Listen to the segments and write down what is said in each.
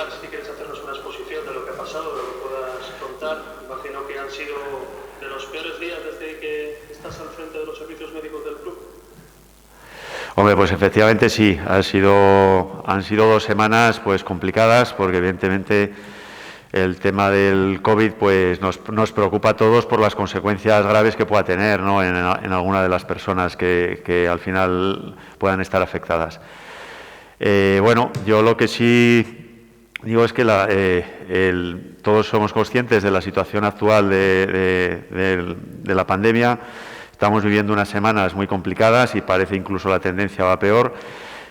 empezar, si quieres hacernos una exposición de lo que ha pasado, de lo que puedas contar. Imagino que han sido de los peores días desde que estás al frente de los servicios médicos del club. Hombre, pues efectivamente sí, han sido 2 semanas pues complicadas, porque evidentemente el tema del COVID pues nos preocupa a todos por las consecuencias graves que pueda tener, ¿no?, en alguna de las personas que al final puedan estar afectadas. Bueno, yo lo que sí digo es que todos somos conscientes de la situación actual de la pandemia. Estamos viviendo unas semanas muy complicadas y parece incluso la tendencia va peor.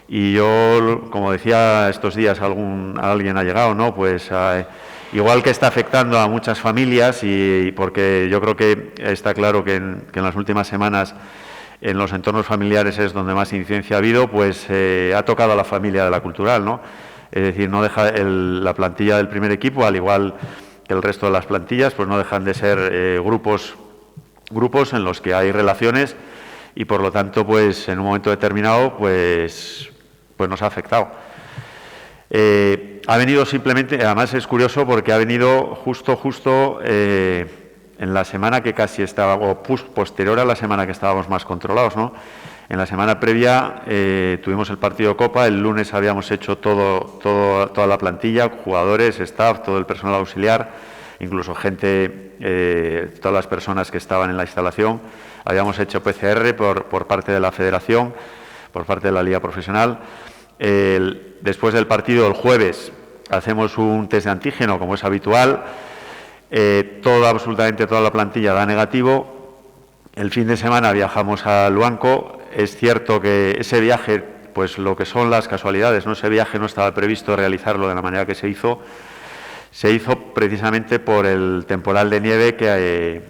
Y yo, como decía estos días, alguien ha llegado, ¿no? Pues igual que está afectando a muchas familias, y porque yo creo que está claro que en las últimas semanas en los entornos familiares es donde más incidencia ha habido, pues ha tocado a la familia de la Cultural, ¿no? Es decir, no deja la plantilla del primer equipo, al igual que el resto de las plantillas, pues no dejan de ser grupos en los que hay relaciones, y por lo tanto, pues en un momento determinado, pues nos ha afectado. Ha venido simplemente, además es curioso porque ha venido justo en la semana que casi estaba, o posterior a la semana que estábamos más controlados, ¿no? En la semana previa tuvimos el partido de Copa. El lunes habíamos hecho toda la plantilla, jugadores, staff, todo el personal auxiliar, incluso todas las personas que estaban en la instalación. Habíamos hecho PCR por parte de la Federación, por parte de la Liga Profesional. Después del partido, el jueves, hacemos un test de antígeno, como es habitual. Absolutamente toda la plantilla da negativo. El fin de semana viajamos a Luanco. Es cierto que ese viaje, pues lo que son las casualidades, ¿no? Ese viaje no estaba previsto realizarlo de la manera que se hizo. Se hizo precisamente por el temporal de nieve que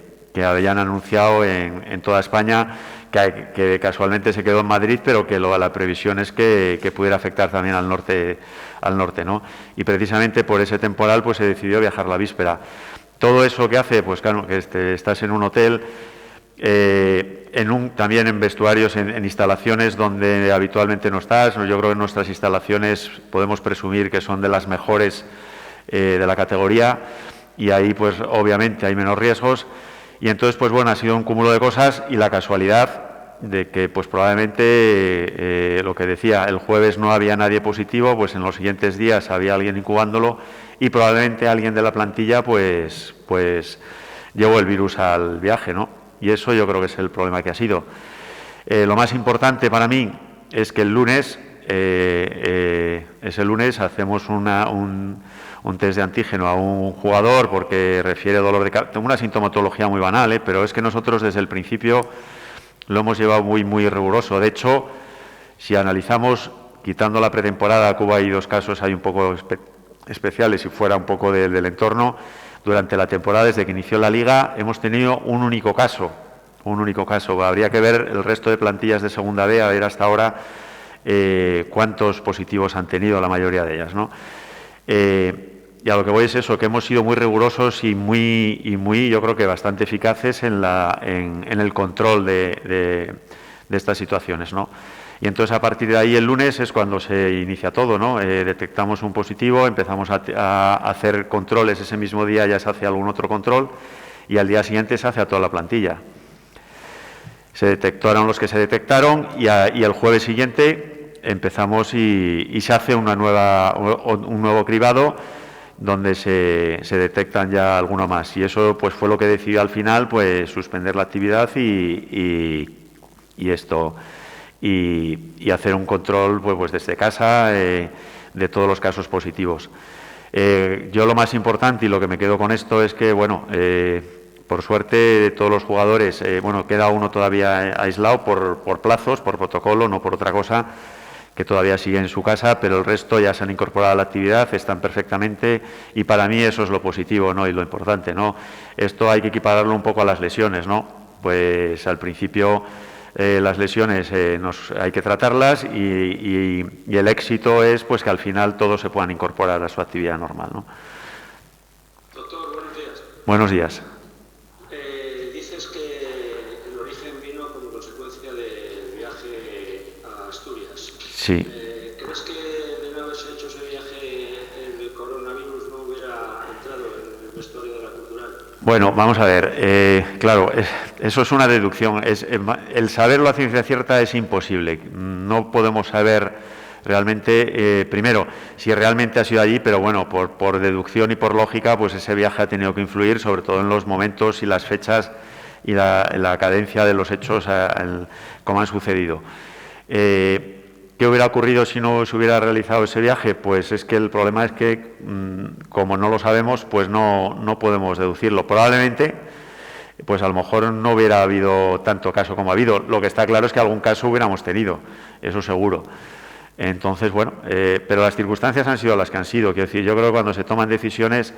habían anunciado en toda España, que casualmente se quedó en Madrid, pero que la previsión es que pudiera afectar también al norte, ¿no? Y precisamente por ese temporal pues se decidió viajar la víspera. Todo eso que hace, pues claro, que estás en un hotel, también en vestuarios, en instalaciones donde habitualmente no estás. Yo creo que nuestras instalaciones podemos presumir que son de las mejores de la categoría, y ahí pues obviamente hay menos riesgos. Y entonces, pues bueno, ha sido un cúmulo de cosas, y la casualidad de que pues probablemente lo que decía, el jueves no había nadie positivo, pues en los siguientes días había alguien incubándolo, y probablemente alguien de la plantilla pues llevó el virus al viaje, ¿no? Y eso yo creo que es el problema que ha sido. Lo más importante para mí es que el lunes, ese lunes hacemos un test de antígeno a un jugador porque refiere dolor de cabeza, una sintomatología muy banal, pero es que nosotros desde el principio lo hemos llevado muy riguroso. De hecho, si analizamos, quitando la pretemporada, Cuba hay 2 casos, hay un poco especiales, y fuera un poco del entorno, durante la temporada, desde que inició la Liga, hemos tenido un único caso. Habría que ver el resto de plantillas de Segunda B, a ver hasta ahora cuántos positivos han tenido la mayoría de ellas, ¿no? Y a lo que voy es eso, que hemos sido muy rigurosos y muy yo creo que bastante eficaces en el control de estas situaciones, ¿no? Y entonces, a partir de ahí, el lunes es cuando se inicia todo, ¿no? Detectamos un positivo, empezamos a hacer controles. Ese mismo día ya se hace algún otro control, y al día siguiente se hace a toda la plantilla. Se detectaron los que se detectaron, y el jueves siguiente empezamos y se hace un nuevo cribado, donde se detectan ya alguno más. Y eso pues fue lo que decidió al final pues suspender la actividad y hacer un control pues desde casa de todos los casos positivos. Yo lo más importante, y lo que me quedo con esto, es que bueno, por suerte de todos los jugadores, queda uno todavía aislado por plazos, por protocolo, no por otra cosa, que todavía sigue en su casa, pero el resto ya se han incorporado a la actividad, están perfectamente, y para mí eso es lo positivo, ¿no? Y lo importante, ¿no? Esto hay que equipararlo un poco a las lesiones, ¿no? Pues al principio las lesiones hay que tratarlas, y el éxito es pues que al final todos se puedan incorporar a su actividad normal, ¿no? Doctor, buenos días. Buenos días. Dices que el origen vino como consecuencia del viaje a Asturias. Sí. ¿Crees que debe haberse hecho ese viaje el coronavirus Bueno, vamos a ver. Claro, eso es una deducción. El saberlo a ciencia cierta es imposible. No podemos saber realmente, primero, si realmente ha sido allí, pero bueno, por deducción y por lógica, pues ese viaje ha tenido que influir, sobre todo en los momentos y las fechas y la cadencia de los hechos como han sucedido. ¿Qué hubiera ocurrido si no se hubiera realizado ese viaje? Pues es que el problema es que, como no lo sabemos, pues no podemos deducirlo. Probablemente, pues a lo mejor no hubiera habido tanto caso como ha habido. Lo que está claro es que algún caso hubiéramos tenido, eso seguro. Entonces, bueno, pero las circunstancias han sido las que han sido. Quiero decir, yo creo que cuando se toman decisiones,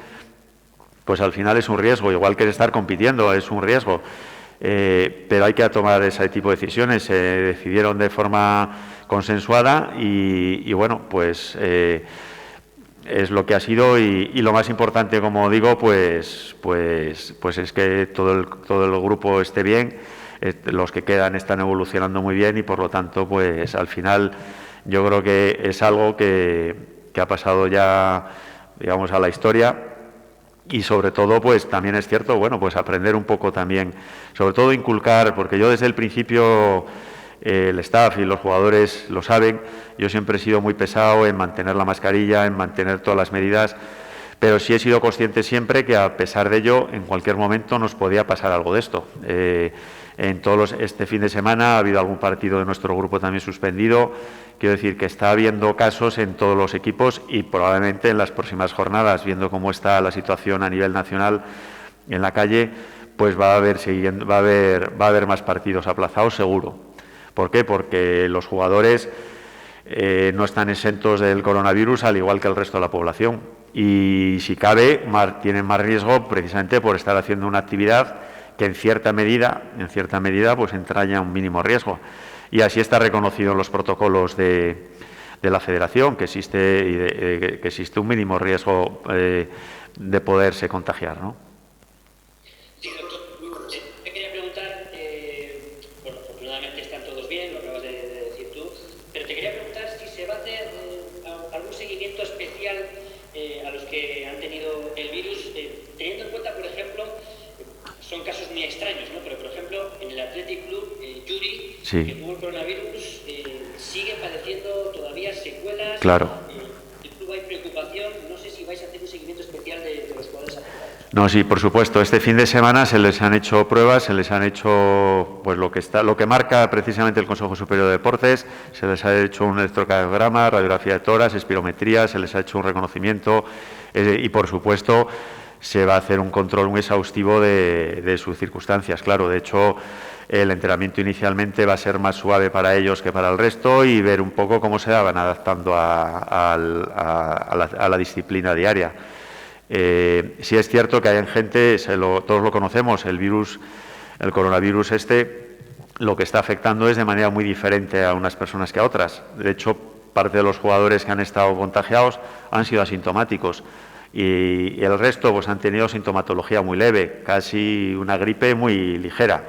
pues al final es un riesgo, igual que estar compitiendo, es un riesgo. Pero hay que tomar ese tipo de decisiones. Se decidieron de forma consensuada y bueno, pues es lo que ha sido y lo más importante, como digo, pues es que todo el grupo esté bien, los que quedan están evolucionando muy bien y por lo tanto, pues al final yo creo que es algo que ha pasado ya, digamos, a la historia. Y sobre todo, pues también es cierto, bueno, pues aprender un poco también, sobre todo inculcar, porque yo desde el principio, el staff y los jugadores lo saben, yo siempre he sido muy pesado en mantener la mascarilla, en mantener todas las medidas, pero sí he sido consciente siempre que a pesar de ello, en cualquier momento nos podía pasar algo de esto. Este fin de semana ha habido algún partido de nuestro grupo también suspendido. Quiero decir que está habiendo casos en todos los equipos y probablemente en las próximas jornadas, viendo cómo está la situación a nivel nacional en la calle, pues va a haber más partidos aplazados seguro. ¿Por qué? Porque los jugadores no están exentos del coronavirus al igual que el resto de la población y si cabe tienen más riesgo precisamente por estar haciendo una actividad que en cierta medida pues entraña un mínimo riesgo. Y así está reconocido en los protocolos de la Federación que existe un mínimo riesgo de poderse contagiar, ¿no? Sí, doctor, muy bueno. Te quería preguntar, bueno, afortunadamente están todos bien, lo acabas de decir tú, pero te quería preguntar si se va a hacer algún seguimiento especial a los que han tenido el virus, teniendo en cuenta, por ejemplo, son casos muy extraños, ¿no? Pero, por ejemplo, en el Athletic Club, Yuri, sí, que tuvo el coronavirus, sigue padeciendo todavía secuelas. Claro. El club hay preocupación. No sé si vais a hacer un seguimiento especial de los jugadores afectados. No, sí, por supuesto. Este fin de semana se les han hecho pruebas, se les han hecho pues lo que marca precisamente el Consejo Superior de Deportes, se les ha hecho un electrocardiograma, radiografía de tórax, espirometría, se les ha hecho un reconocimiento y, por supuesto, se va a hacer un control muy exhaustivo de sus circunstancias. Claro, de hecho, el entrenamiento inicialmente va a ser más suave para ellos que para el resto y ver un poco cómo se van adaptando a la disciplina diaria. Sí es cierto que hay gente, todos lo conocemos, el coronavirus lo que está afectando es de manera muy diferente a unas personas que a otras. De hecho, parte de los jugadores que han estado contagiados han sido asintomáticos. Y el resto pues han tenido sintomatología muy leve, casi una gripe muy ligera.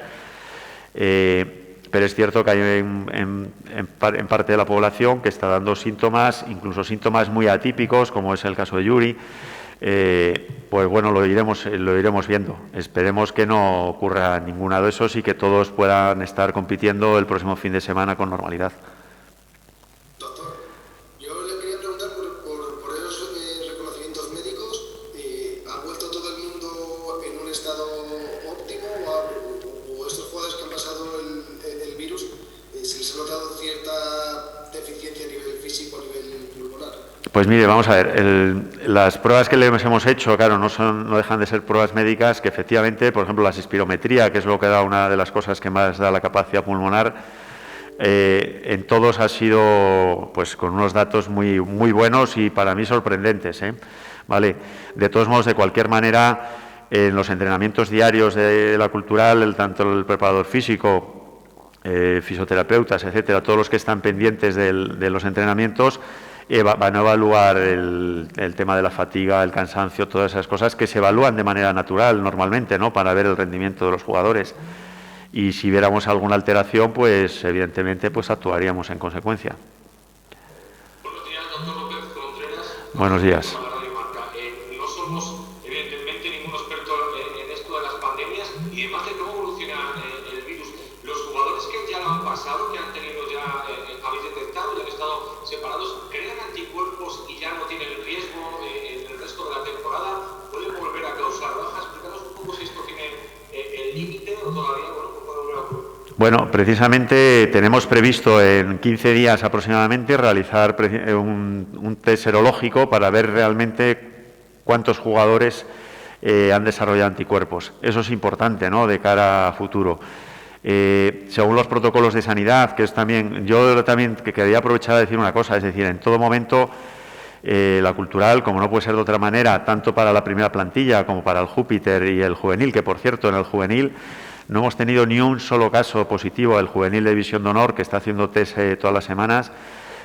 Pero es cierto que hay en parte de la población que está dando síntomas, incluso síntomas muy atípicos, como es el caso de Yuri. Pues bueno, lo iremos viendo. Esperemos que no ocurra ninguno de esos y que todos puedan estar compitiendo el próximo fin de semana con normalidad. Pues mire, vamos a ver, las pruebas que les hemos hecho, claro, no dejan de ser pruebas médicas que efectivamente, por ejemplo, la espirometría, que es lo que da una de las cosas que más da la capacidad pulmonar, en todos ha sido pues con unos datos muy, muy buenos y para mí sorprendentes, ¿vale? De todos modos, de cualquier manera, en los entrenamientos diarios de la cultural, tanto el preparador físico, fisioterapeutas, etcétera, todos los que están pendientes de los entrenamientos, van a evaluar el tema de la fatiga, el cansancio, todas esas cosas que se evalúan de manera natural normalmente, ¿no? Para ver el rendimiento de los jugadores. Y si viéramos alguna alteración, pues evidentemente pues actuaríamos en consecuencia. Buenos días, doctor López Contreras. Buenos días. No somos evidentemente ningún experto en esto precisamente tenemos previsto en 15 días aproximadamente realizar un test serológico para ver realmente cuántos jugadores han desarrollado anticuerpos. Eso es importante, ¿no?, de cara a futuro. Según los protocolos de sanidad, que es también, yo también que quería aprovechar a decir una cosa, es decir, en todo momento la cultural, como no puede ser de otra manera, tanto para la primera plantilla como para el Júpiter y el juvenil, que por cierto en el juvenil no hemos tenido ni un solo caso positivo. El juvenil de División de Honor, que está haciendo test todas las semanas,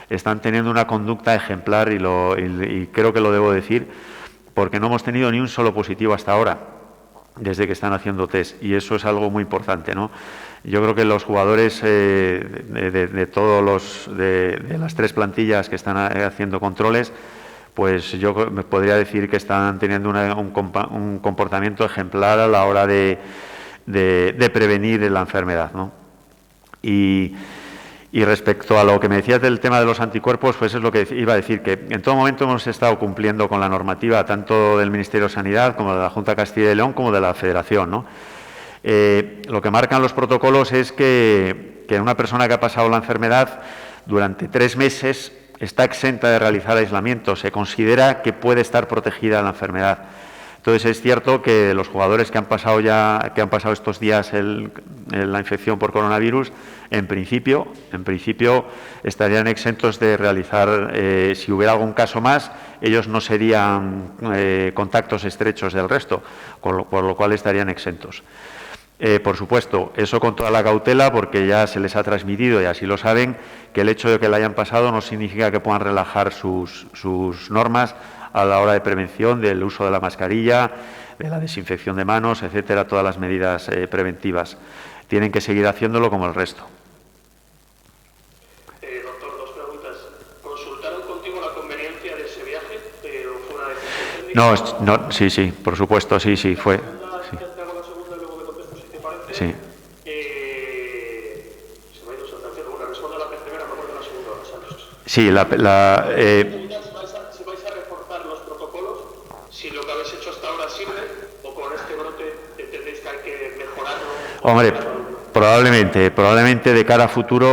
están teniendo una conducta ejemplar y creo que lo debo decir, porque no hemos tenido ni un solo positivo hasta ahora, desde que están haciendo test, y eso es algo muy importante, ¿no? Yo creo que los jugadores de las 3 plantillas que están haciendo controles, pues yo me podría decir que están teniendo un comportamiento ejemplar a la hora de prevenir la enfermedad, ¿no? Y respecto a lo que me decías del tema de los anticuerpos, pues es lo que iba a decir, que en todo momento hemos estado cumpliendo con la normativa tanto del Ministerio de Sanidad como de la Junta de Castilla y León como de la Federación, ¿no? Lo que marcan los protocolos es que una persona que ha pasado la enfermedad durante 3 meses está exenta de realizar aislamiento. Se considera que puede estar protegida de la enfermedad. Entonces es cierto que los jugadores que han pasado estos días la infección por coronavirus, en principio estarían exentos de realizar, si hubiera algún caso más, ellos no serían contactos estrechos del resto, por lo cual estarían exentos. Por supuesto, eso con toda la cautela, porque ya se les ha transmitido y así lo saben, que el hecho de que la hayan pasado no significa que puedan relajar sus normas a la hora de prevención del uso de la mascarilla, de la desinfección de manos, etcétera, todas las medidas preventivas. Tienen que seguir haciéndolo como el resto. Doctor, 2 preguntas. ¿Consultaron contigo la conveniencia de ese viaje o fue una decisión técnica? No, sí, por supuesto, sí, fue. Te hago la segunda y luego me contesto si te parece. Sí. Se me ha ido saltación. Bueno, respondo a la primera, me acuerdo la segunda, Santos. Sí, Si vais a reforzar los protocolos, si lo que habéis hecho hasta ahora sirve, o con este brote entendéis que hay que mejorarlo. Hombre, probablemente de cara a futuro,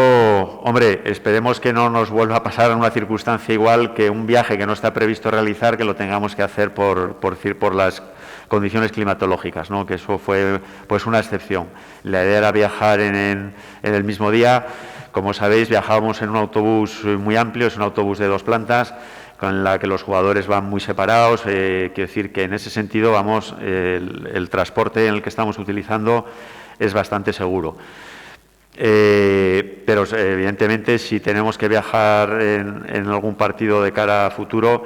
hombre, esperemos que no nos vuelva a pasar en una circunstancia igual, que un viaje que no está previsto realizar, que lo tengamos que hacer por las condiciones climatológicas, ¿no? Que eso fue pues una excepción. La idea era viajar en el mismo día. Como sabéis, viajábamos en un autobús muy amplio, es un autobús de 2 plantas, con la que los jugadores van muy separados. Quiero decir que en ese sentido, el transporte en el que estamos utilizando es bastante seguro. Pero evidentemente, si tenemos que viajar en algún partido de cara a futuro,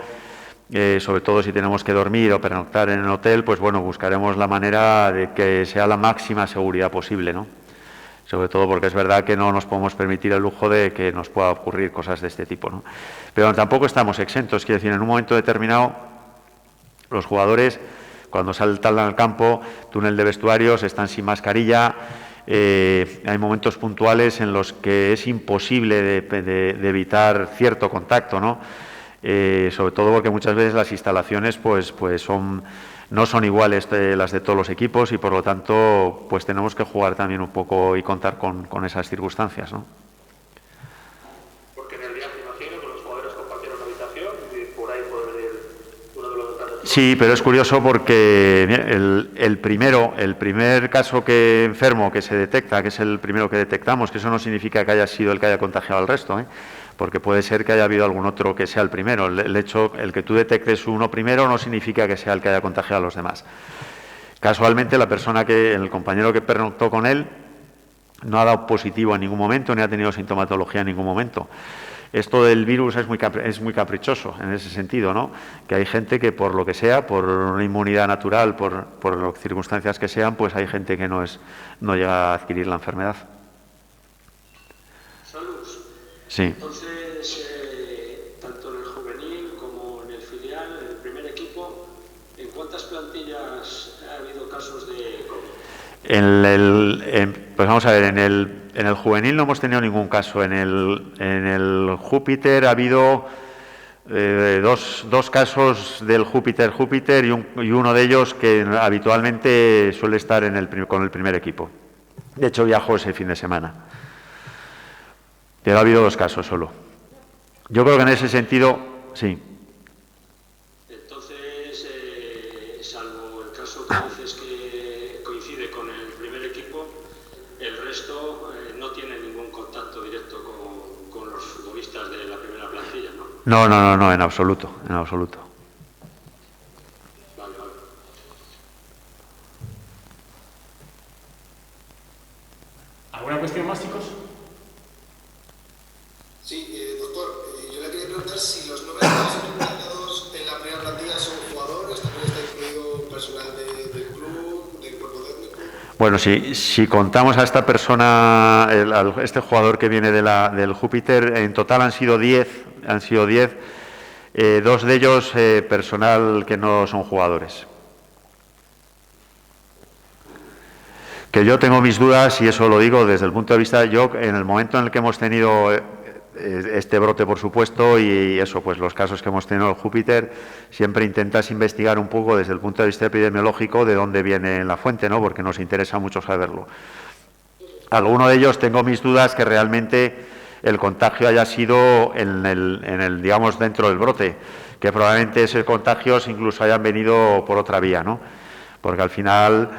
sobre todo si tenemos que dormir o pernoctar en el hotel, pues bueno, buscaremos la manera de que sea la máxima seguridad posible, ¿no? Sobre todo porque es verdad que no nos podemos permitir el lujo de que nos pueda ocurrir cosas de este tipo, ¿no? Pero tampoco estamos exentos, quiero decir, en un momento determinado los jugadores, cuando saltan al campo, túnel de vestuarios, están sin mascarilla. Hay momentos puntuales en los que es imposible de evitar cierto contacto, ¿no? Sobre todo porque muchas veces las instalaciones pues no son iguales las de todos los equipos, y por lo tanto pues tenemos que jugar también un poco y contar con esas circunstancias, ¿no? Porque en el viaje imagino que los jugadores compartieron la habitación y por ahí puede venir uno de los detalles. Sí, pero es curioso porque el primer caso enfermo que se detecta, que es el primero que detectamos, que eso no significa que haya sido el que haya contagiado al resto, porque puede ser que haya habido algún otro que sea el primero. El que tú detectes uno primero no significa que sea el que haya contagiado a los demás. Casualmente, el compañero que pernoctó con él no ha dado positivo en ningún momento, ni ha tenido sintomatología en ningún momento. Esto del virus es muy caprichoso en ese sentido, ¿no? Que hay gente que, por lo que sea, por una inmunidad natural, por las circunstancias que sean, pues hay gente que no llega a adquirir la enfermedad. Salud. Sí. Entonces, tanto en el juvenil como en el filial, en el primer equipo, ¿en cuántas plantillas ha habido casos de COVID? Pues vamos a ver, en el juvenil no hemos tenido ningún caso. En el Júpiter ha habido dos casos del Júpiter y uno de ellos que habitualmente suele estar con el primer equipo. De hecho, viajó ese fin de semana. Pero ha habido 2 casos solo. Yo creo que en ese sentido, sí. Entonces, salvo el caso que dices que coincide con el primer equipo, el resto no tiene ningún contacto directo con los futbolistas de la primera plantilla, ¿no? No, en absoluto, en absoluto. Vale, vale. ¿Alguna cuestión más, chicos? Sí, doctor, yo le quería preguntar si los nombres que han sido planteados en la primera plantilla son jugadores, también está incluido personal del club, del cuerpo técnico. Bueno, si contamos a esta persona, este jugador que viene del Júpiter, en total han sido 10, 2 de ellos personal que no son jugadores. Que yo tengo mis dudas, y eso lo digo desde el punto de vista, yo en el momento en el que hemos tenido este brote, por supuesto, y eso, pues los casos que hemos tenido en el Júpiter, siempre intentas investigar un poco desde el punto de vista epidemiológico de dónde viene la fuente, ¿no? Porque nos interesa mucho saberlo. Alguno de ellos tengo mis dudas que realmente el contagio haya sido en el digamos, dentro del brote, que probablemente esos contagios incluso hayan venido por otra vía, ¿no? Porque al final,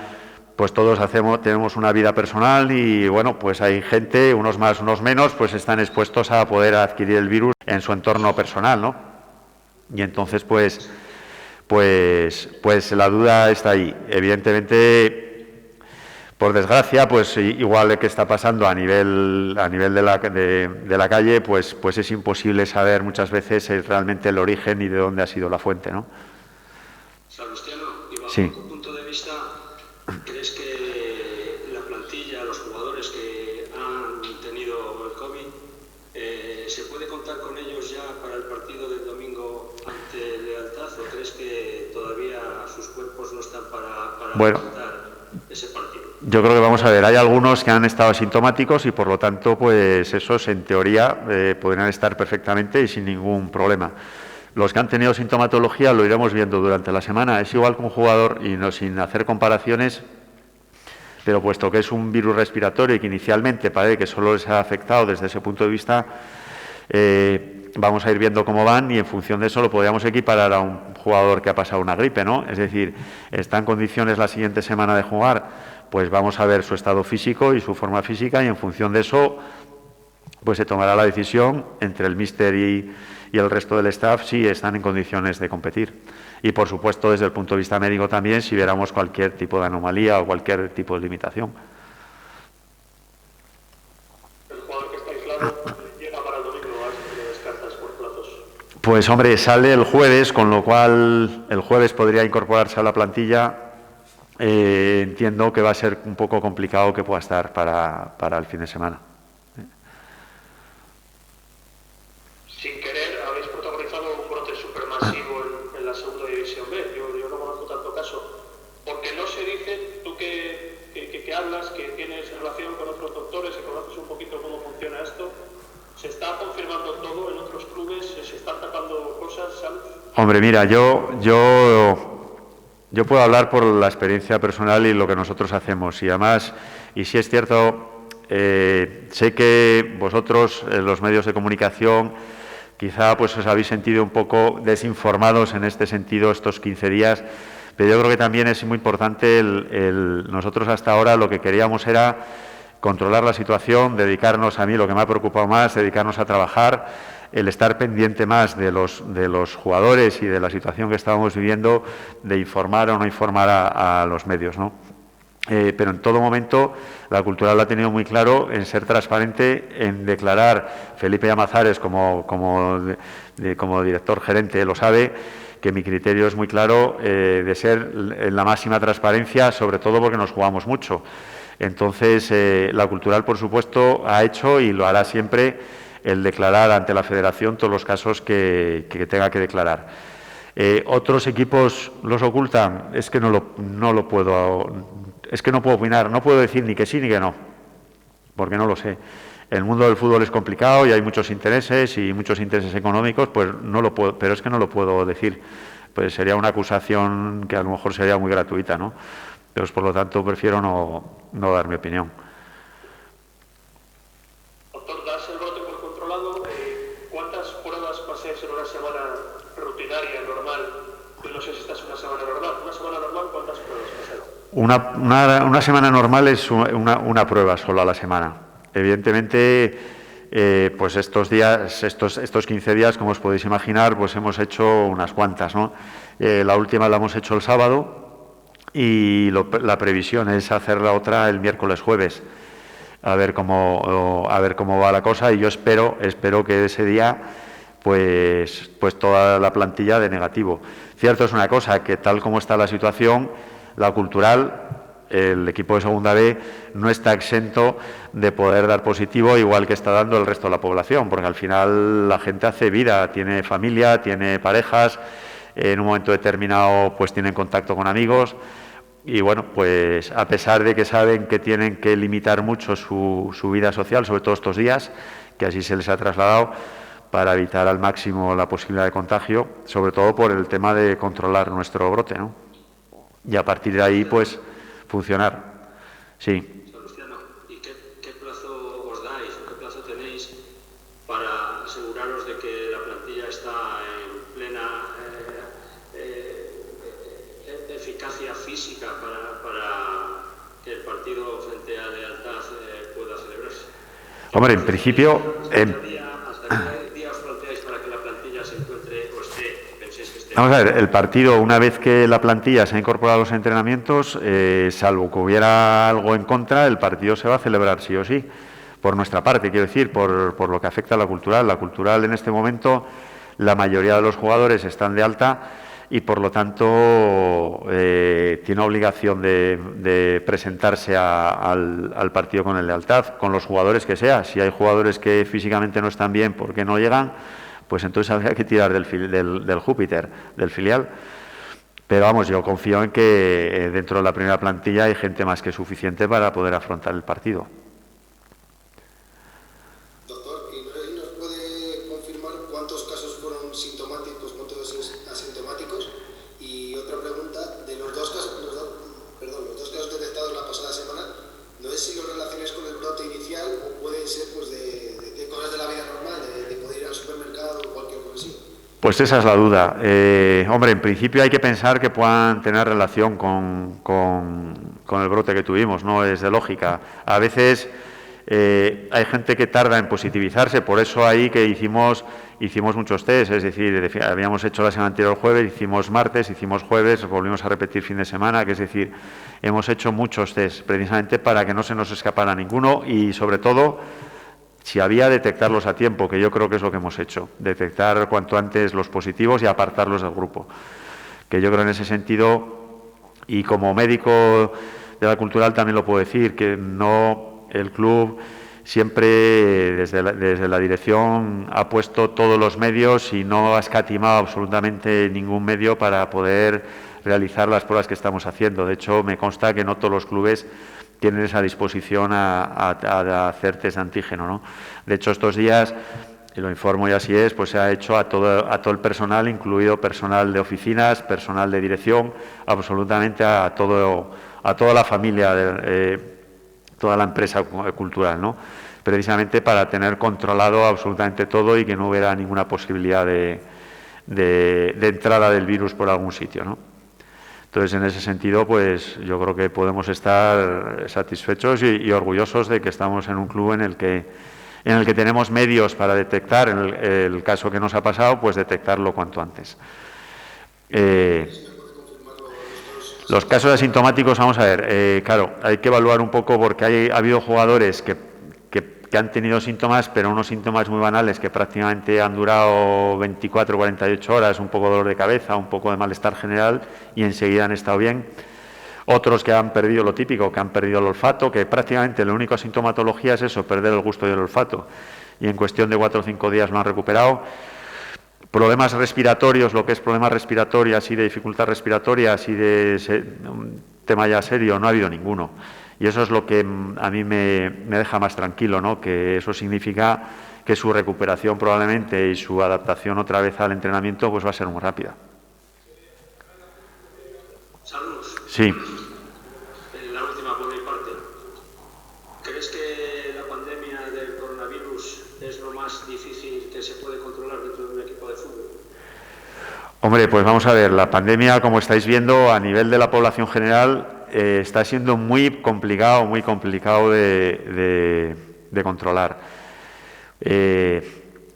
pues todos tenemos una vida personal y, bueno, pues hay gente, unos más, unos menos, pues están expuestos a poder adquirir el virus en su entorno personal, ¿no? Y entonces, pues la duda está ahí. Evidentemente, por desgracia, pues igual que está pasando a nivel de la calle, pues es imposible saber muchas veces realmente el origen y de dónde ha sido la fuente, ¿no? Salustiano, y bajo Sí. tu punto de vista, ¿crees que la plantilla, los jugadores que han tenido el COVID, se puede contar con ellos ya para el partido del domingo ante Lealtad, o crees que todavía sus cuerpos no están para Bueno, afrontar ese partido? yo creo que vamos a ver, hay algunos que han estado asintomáticos y por lo tanto, pues esos en teoría podrían estar perfectamente y sin ningún problema. Los que han tenido sintomatología lo iremos viendo durante la semana. Es igual que un jugador, y no sin hacer comparaciones, pero puesto que es un virus respiratorio y que inicialmente parece que solo les ha afectado desde ese punto de vista, vamos a ir viendo cómo van y en función de eso lo podríamos equiparar a un jugador que ha pasado una gripe, ¿no? Es decir, está en condiciones la siguiente semana de jugar, pues vamos a ver su estado físico y su forma física y en función de eso pues se tomará la decisión entre el míster y el resto del staff si están en condiciones de competir. Y, por supuesto, desde el punto de vista médico también, si viéramos cualquier tipo de anomalía o cualquier tipo de limitación. El jugador que está aislado llega para el domingo, a ver si lo descartas por plazos. Pues, hombre, sale el jueves, con lo cual el jueves podría incorporarse a la plantilla. Entiendo que va a ser un poco complicado que pueda estar para el fin de semana. Sin querer, habéis protagonizado un brote supermasivo en la segunda división B. Yo no conozco tanto caso. Porque no se dice, tú que hablas, que tienes relación con otros doctores y conoces un poquito cómo funciona esto, ¿se está confirmando todo en otros clubes? ¿Se están tapando cosas, Salud? Hombre, mira, yo puedo hablar por la experiencia personal y lo que nosotros hacemos. Y además, y si es cierto, sé que vosotros, los medios de comunicación, quizá pues os habéis sentido un poco desinformados en este sentido estos 15 días, pero yo creo que también es muy importante nosotros hasta ahora lo que queríamos era controlar la situación, dedicarnos, a mí lo que me ha preocupado más, dedicarnos a trabajar, el estar pendiente más de los jugadores y de la situación que estábamos viviendo, de informar o no informar a los medios, ¿no? Pero en todo momento la Cultural lo ha tenido muy claro en ser transparente, en declarar, Felipe Llamazares como director gerente lo sabe, que mi criterio es muy claro de ser en la máxima transparencia, sobre todo porque nos jugamos mucho. Entonces, la Cultural, por supuesto, ha hecho y lo hará siempre el declarar ante la Federación todos los casos que tenga que declarar. Otros equipos los ocultan, es que no lo puedo... Es que no puedo opinar, no puedo decir ni que sí ni que no, porque no lo sé. El mundo del fútbol es complicado y hay muchos intereses económicos, pues no lo puedo, pero es que no lo puedo decir. Pues sería una acusación que a lo mejor sería muy gratuita, ¿no? Pero por lo tanto prefiero no dar mi opinión. lado, ¿cuántas pruebas pasáis en una semana rutinaria, normal? No sé si esta es una semana normal. ¿Una semana normal cuántas pruebas pasáis? Una semana normal es una prueba solo a la semana. Evidentemente, pues estos 15 días, como os podéis imaginar, pues hemos hecho unas cuantas, ¿no? La última la hemos hecho el sábado y la previsión es hacer la otra el miércoles jueves. A ver cómo va la cosa, y yo espero que ese día pues toda la plantilla de negativo. Cierto es una cosa, que tal como está la situación, la cultural, el equipo de Segunda B no está exento de poder dar positivo, igual que está dando el resto de la población, porque al final la gente hace vida, tiene familia, tiene parejas, en un momento determinado pues tienen contacto con amigos. Y bueno, pues a pesar de que saben que tienen que limitar mucho su vida social, sobre todo estos días, que así se les ha trasladado, para evitar al máximo la posibilidad de contagio, sobre todo por el tema de controlar nuestro brote, ¿no? Y a partir de ahí, pues, funcionar. Sí. Salustiano, ¿y qué plazo os dais o qué plazo tenéis para aseguraros de que la plantilla está en plena eficacia física para que el partido frente a Lealtad pueda celebrarse? Hombre, en principio... ¿Hasta qué día os planteáis para que la plantilla se encuentre o esté? ¿Pensáis que esté? Vamos a ver, el partido, una vez que la plantilla se ha incorporado a los entrenamientos, salvo que hubiera algo en contra, el partido se va a celebrar sí o sí. Por nuestra parte, quiero decir, por lo que afecta a la cultural. La cultural, en este momento, la mayoría de los jugadores están de alta y, por lo tanto, tiene obligación de presentarse al partido con el Lealtad, con los jugadores que sea. Si hay jugadores que físicamente no están bien porque no llegan, pues entonces habría que tirar del Júpiter, del filial. Pero vamos, yo confío en que dentro de la primera plantilla hay gente más que suficiente para poder afrontar el partido. Doctor, ¿y nos puede confirmar cuántos casos fueron sintomáticos, cuántos asintomáticos? Y otra pregunta, de los dos casos detectados la pasada semana, no sé si lo relacionáis con el brote inicial o puede ser pues de cosas de la vida normal, de poder ir al supermercado o cualquier cosa así. Pues esa es la duda. Hombre, en principio hay que pensar que puedan tener relación con el brote que tuvimos, no es de lógica. A veces hay gente que tarda en positivizarse, por eso ahí que hicimos muchos test, es decir, habíamos hecho la semana anterior jueves, hicimos martes, hicimos jueves, volvimos a repetir fin de semana, que es decir, hemos hecho muchos test precisamente para que no se nos escapara ninguno y sobre todo, si había, detectarlos a tiempo, que yo creo que es lo que hemos hecho, detectar cuanto antes los positivos y apartarlos del grupo. Que yo creo en ese sentido, y como médico de la cultural también lo puedo decir, que no, el club siempre desde la dirección ha puesto todos los medios y no ha escatimado absolutamente ningún medio para poder realizar las pruebas que estamos haciendo. De hecho, me consta que no todos los clubes tienen esa disposición a hacer test de antígeno, ¿no? De hecho, estos días, y lo informo y así es, pues se ha hecho a todo el personal, incluido personal de oficinas, personal de dirección, absolutamente a toda la familia, toda la empresa cultural, ¿no? Precisamente para tener controlado absolutamente todo y que no hubiera ninguna posibilidad de entrada del virus por algún sitio, ¿no? Entonces, en ese sentido, pues yo creo que podemos estar satisfechos y orgullosos de que estamos en un club en el que tenemos medios para detectar, en el caso que nos ha pasado, pues detectarlo cuanto antes. Los casos asintomáticos, vamos a ver, claro, hay que evaluar un poco porque ha habido jugadores que han tenido síntomas, pero unos síntomas muy banales que prácticamente han durado 24 o 48 horas, un poco de dolor de cabeza, un poco de malestar general y enseguida han estado bien. Otros que han perdido lo típico, que han perdido el olfato, que prácticamente la única sintomatología es eso, perder el gusto y el olfato. Y en cuestión de 4 o 5 días lo han recuperado. Problemas respiratorios, lo que es problemas respiratorios, así de dificultad respiratoria, así de un tema ya serio, no ha habido ninguno. Y eso es lo que a mí me deja más tranquilo, ¿no? Que eso significa que su recuperación probablemente y su adaptación otra vez al entrenamiento pues va a ser muy rápida. Saludos. Sí. La última por mi parte. ¿Crees que la pandemia del coronavirus es lo más difícil que se puede controlar dentro de un equipo de fútbol? Hombre, pues vamos a ver, la pandemia, como estáis viendo, a nivel de la población general, está siendo muy complicado de controlar.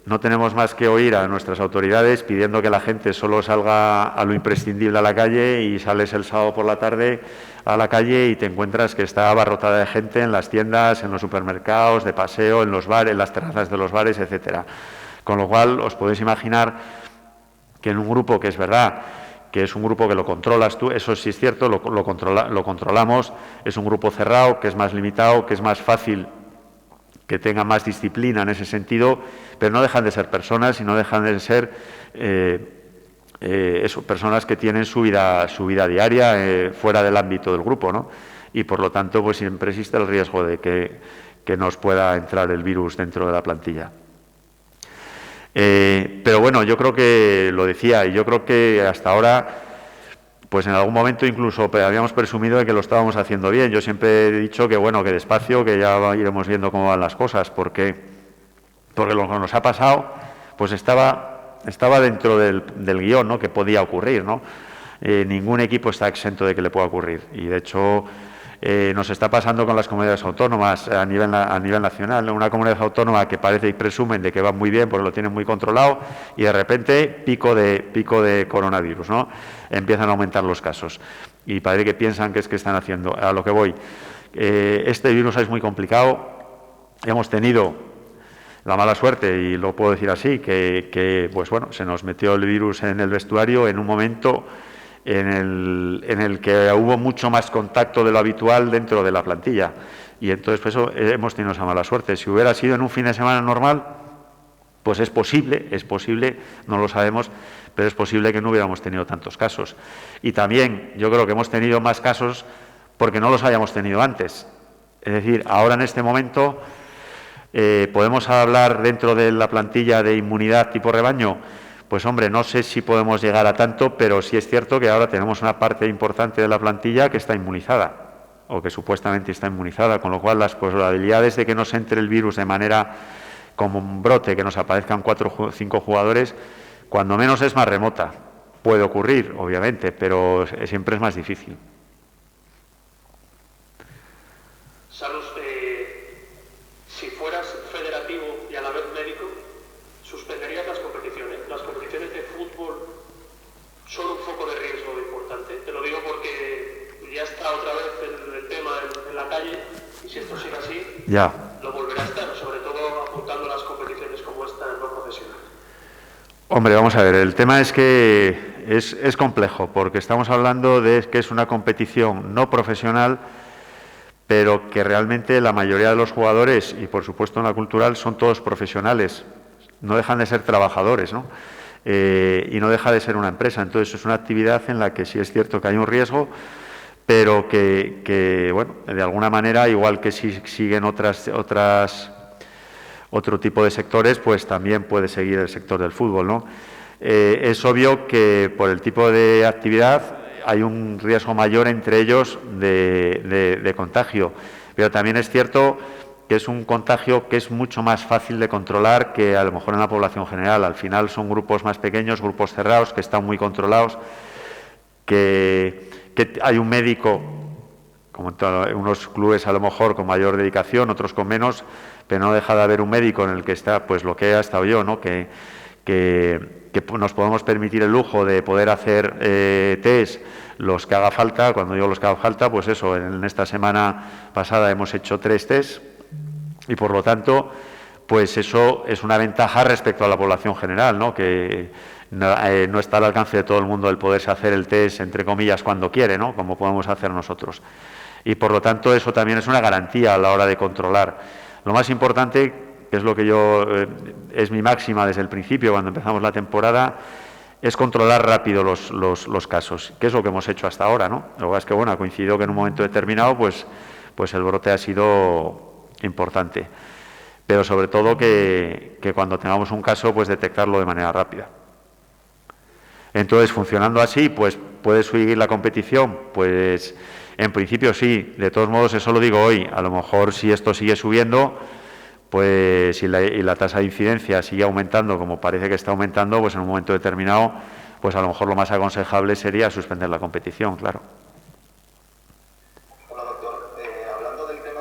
No tenemos más que oír a nuestras autoridades pidiendo que la gente solo salga a lo imprescindible a la calle, y sales el sábado por la tarde a la calle y te encuentras que está abarrotada de gente en las tiendas, en los supermercados, de paseo, en los bares, en las terrazas de los bares, etcétera. Con lo cual, os podéis imaginar que en un grupo que es verdad que es un grupo que lo controlas tú, eso sí es cierto, lo controlamos, es un grupo cerrado, que es más limitado, que es más fácil que tenga más disciplina en ese sentido, pero no dejan de ser personas y no dejan de ser personas que tienen su vida diaria fuera del ámbito del grupo, ¿no? Y por lo tanto, pues siempre existe el riesgo de que nos pueda entrar el virus dentro de la plantilla. Pero bueno, yo creo que, lo decía, y yo creo que hasta ahora, pues en algún momento incluso habíamos presumido de que lo estábamos haciendo bien. Yo siempre he dicho que bueno, que despacio, que ya iremos viendo cómo van las cosas, porque lo que nos ha pasado, pues estaba dentro del guión, ¿no?, que podía ocurrir, ¿no? Ningún equipo está exento de que le pueda ocurrir, y de hecho nos está pasando con las comunidades autónomas a nivel nacional, ¿no? Una comunidad autónoma que parece y presumen de que va muy bien porque lo tienen muy controlado, y de repente pico de coronavirus, ¿no? Empiezan a aumentar los casos y parece que piensan que es que están haciendo. A lo que voy, este virus es muy complicado. Hemos tenido la mala suerte, y lo puedo decir así, que pues bueno, se nos metió el virus en el vestuario en un momento en el que hubo mucho más contacto de lo habitual dentro de la plantilla, y entonces pues eso, hemos tenido esa mala suerte. Si hubiera sido en un fin de semana normal, pues es posible, no lo sabemos, pero es posible que no hubiéramos tenido tantos casos. Y también yo creo que hemos tenido más casos porque no los hayamos tenido antes. Es decir, ahora en este momento podemos hablar dentro de la plantilla de inmunidad tipo rebaño. Pues hombre, no sé si podemos llegar a tanto, pero sí es cierto que ahora tenemos una parte importante de la plantilla que está inmunizada, o que supuestamente está inmunizada, con lo cual las probabilidades de que nos entre el virus de manera como un brote, que nos aparezcan 4 o 5 jugadores, cuando menos es más remota. Puede ocurrir, obviamente, pero siempre es más difícil. Salus, si fueras federativo y a la vez médico, ¿suspenderías las competiciones? Las competiciones de fútbol son un foco de riesgo importante. Te lo digo porque ya está otra vez el tema en la calle, y si esto sigue así, ya lo volverá a estar, sobre todo apuntando a las competiciones como esta no profesional. Hombre, vamos a ver, el tema es que es complejo, porque estamos hablando de que es una competición no profesional, pero que realmente la mayoría de los jugadores, y por supuesto en la cultural, son todos profesionales, no dejan de ser trabajadores, ¿no? Y no deja de ser una empresa. Entonces es una actividad en la que sí es cierto que hay un riesgo, pero que bueno, de alguna manera, igual que si siguen otro tipo de sectores, pues también puede seguir el sector del fútbol, ¿no? Es obvio que por el tipo de actividad hay un riesgo mayor entre ellos de contagio, pero también es cierto que es un contagio que es mucho más fácil de controlar que a lo mejor en la población general. Al final son grupos más pequeños, grupos cerrados, que están muy controlados, que hay un médico, como en unos clubes a lo mejor con mayor dedicación, otros con menos, pero no deja de haber un médico en el que está, pues lo que he estado yo, ¿no? Que nos podemos permitir el lujo de poder hacer test los que haga falta. Cuando digo los que haga falta, pues eso, en esta semana pasada hemos hecho 3 test, y por lo tanto, pues eso es una ventaja respecto a la población general, ¿no? Que no está al alcance de todo el mundo el poderse hacer el test, entre comillas, cuando quiere, ¿no? Como podemos hacer nosotros. Y por lo tanto, eso también es una garantía a la hora de controlar. Lo más importante, que es lo que es mi máxima desde el principio, cuando empezamos la temporada, es controlar rápido los casos, que es lo que hemos hecho hasta ahora, ¿no? Lo que pasa es que, bueno, ha coincidido que en un momento determinado, pues el brote ha sido importante. Pero sobre todo que cuando tengamos un caso, pues detectarlo de manera rápida. Entonces, funcionando así, pues puede seguir la competición, pues en principio sí. De todos modos, eso lo digo hoy, a lo mejor si esto sigue subiendo, pues y la tasa de incidencia sigue aumentando como parece que está aumentando, pues en un momento determinado, pues a lo mejor lo más aconsejable sería suspender la competición, claro. Hola, doctor. Hablando del tema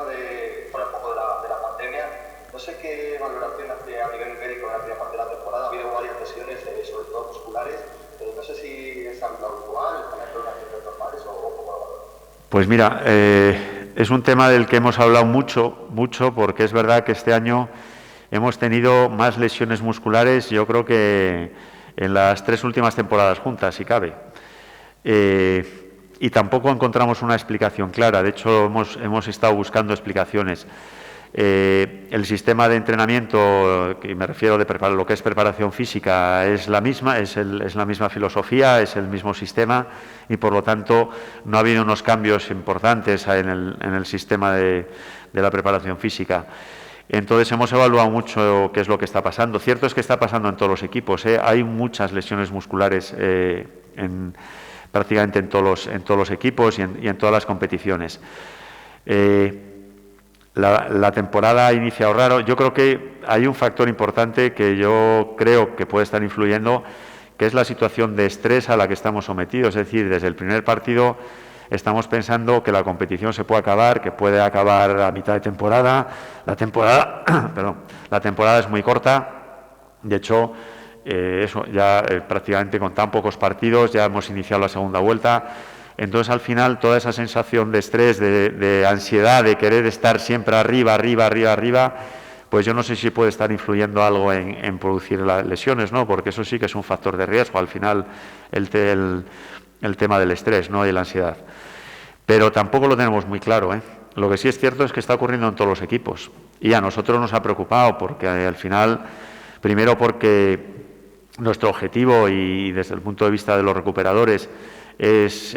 fuera un poco de la pandemia, no sé qué valoración hace a nivel médico en la primera parte de la temporada. Ha habido varias lesiones, sobre todo musculares. No sé si es algo habitual, están en unas lesiones normales o cómo lo valoran. Pues mira, es un tema del que hemos hablado mucho, porque es verdad que este año hemos tenido más lesiones musculares, yo creo que en las 3 últimas temporadas juntas, si cabe. Y tampoco encontramos una explicación clara, de hecho hemos estado buscando explicaciones. El sistema de entrenamiento, que me refiero de lo que es preparación física, es la misma, es la misma filosofía, es el mismo sistema y por lo tanto no ha habido unos cambios importantes en el sistema de la preparación física. Entonces hemos evaluado mucho qué es lo que está pasando. Cierto es que está pasando en todos los equipos, hay muchas lesiones musculares prácticamente en todos los equipos y en todas las competiciones. La temporada ha iniciado raro. Yo creo que hay un factor importante que yo creo que puede estar influyendo, que es la situación de estrés a la que estamos sometidos. Es decir, desde el primer partido estamos pensando que la competición se puede acabar, que puede acabar a mitad de temporada. La temporada es muy corta. De hecho, prácticamente con tan pocos partidos ya hemos iniciado la segunda vuelta. Entonces, al final, toda esa sensación de estrés, de ansiedad, de querer estar siempre arriba, pues yo no sé si puede estar influyendo algo en producir las lesiones, ¿no? Porque eso sí que es un factor de riesgo, al final, el tema del estrés, ¿no? Y la ansiedad. Pero tampoco lo tenemos muy claro, ¿eh? Lo que sí es cierto es que está ocurriendo en todos los equipos. Y a nosotros nos ha preocupado, porque al final, primero porque nuestro objetivo, y desde el punto de vista de los recuperadores, es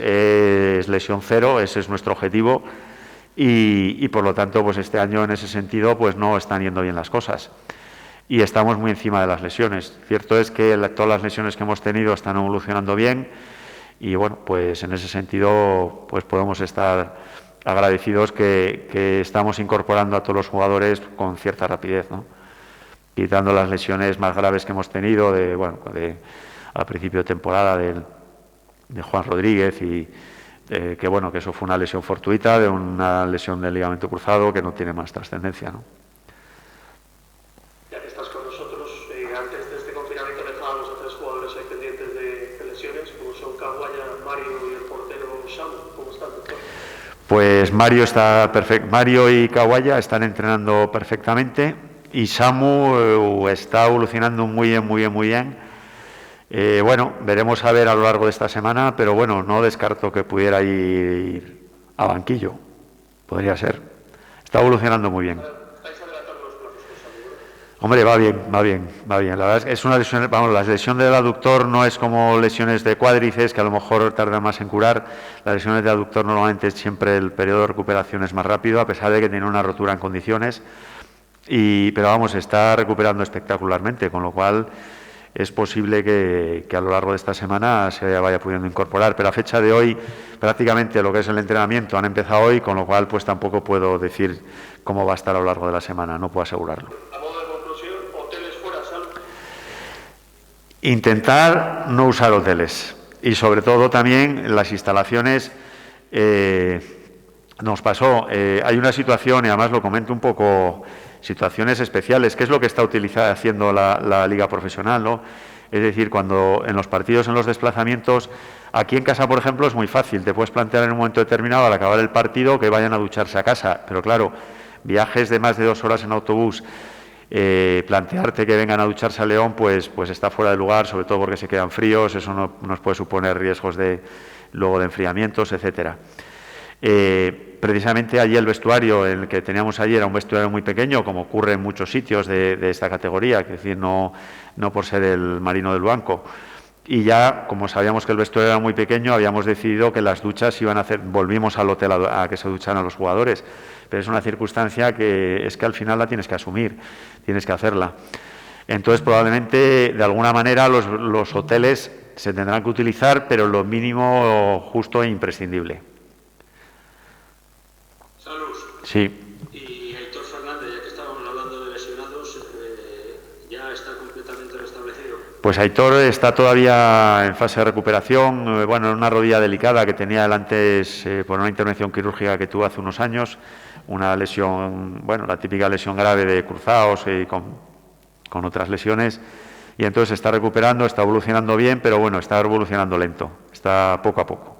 lesión cero, ese es nuestro objetivo y por lo tanto pues este año en ese sentido pues no están yendo bien las cosas y estamos muy encima de las lesiones. Cierto es que todas las lesiones que hemos tenido están evolucionando bien y bueno, pues en ese sentido pues podemos estar agradecidos que estamos incorporando a todos los jugadores con cierta rapidez, ¿no? Quitando las lesiones más graves que hemos tenido al principio de temporada de Juan Rodríguez y que eso fue una lesión fortuita, de una lesión del ligamento cruzado que no tiene más trascendencia, ¿no? Ya que estás con nosotros, antes de este confinamiento dejábamos a 3 jugadores ahí pendientes de lesiones, como son Kawaya, Mario y el portero Samu. ¿Cómo están, doctor? Pues Mario está perfecto. Mario y Kawaya están entrenando perfectamente y Samu está evolucionando muy bien. Veremos a ver a lo largo de esta semana, pero bueno, no descarto que pudiera ir a banquillo. Podría ser. Está evolucionando muy bien. ¿Estáis adelantando los plazos con Samu? Hombre, va bien. La verdad es que es una lesión, la lesión del aductor no es como lesiones de cuádriceps, que a lo mejor tardan más en curar. Las lesiones de aductor normalmente siempre el periodo de recuperación es más rápido, a pesar de que tiene una rotura en condiciones. Pero está recuperando espectacularmente, con lo cual es posible que a lo largo de esta semana se vaya pudiendo incorporar, pero a fecha de hoy prácticamente lo que es el entrenamiento han empezado hoy, con lo cual pues tampoco puedo decir cómo va a estar a lo largo de la semana, no puedo asegurarlo. A modo de conclusión, hoteles fuera, Sal. Intentar no usar hoteles y sobre todo también las instalaciones. Nos pasó, hay una situación y además lo comento un poco, situaciones especiales, que es lo que está haciendo la liga profesional, ¿no? Es decir, cuando en los partidos, en los desplazamientos, aquí en casa, por ejemplo, es muy fácil, te puedes plantear en un momento determinado, al acabar el partido, que vayan a ducharse a casa, pero claro, viajes de más de 2 horas en autobús, plantearte que vengan a ducharse a León, pues está fuera de lugar, sobre todo porque se quedan fríos, eso nos puede suponer riesgos luego de enfriamientos, etcétera. Precisamente allí el vestuario, el que teníamos allí, era un vestuario muy pequeño, como ocurre en muchos sitios de esta categoría, es decir, no por ser el Marino del Banco. Y ya, como sabíamos que el vestuario era muy pequeño, habíamos decidido que las duchas volvimos al hotel a que se ducharan los jugadores. Pero es una circunstancia que al final la tienes que asumir, tienes que hacerla. Entonces, probablemente, de alguna manera, los hoteles se tendrán que utilizar, pero lo mínimo justo e imprescindible. Salud. Sí. Y Héctor Fernández, ya que estábamos hablando de lesiones lesionados ya está completamente restablecido. Pues Aitor está todavía en fase de recuperación, bueno, en una rodilla delicada que tenía él antes por una intervención quirúrgica que tuvo hace unos años, una lesión, bueno, la típica lesión grave de cruzados y con otras lesiones, y entonces está recuperando, está evolucionando bien, pero bueno, está evolucionando lento, está poco a poco.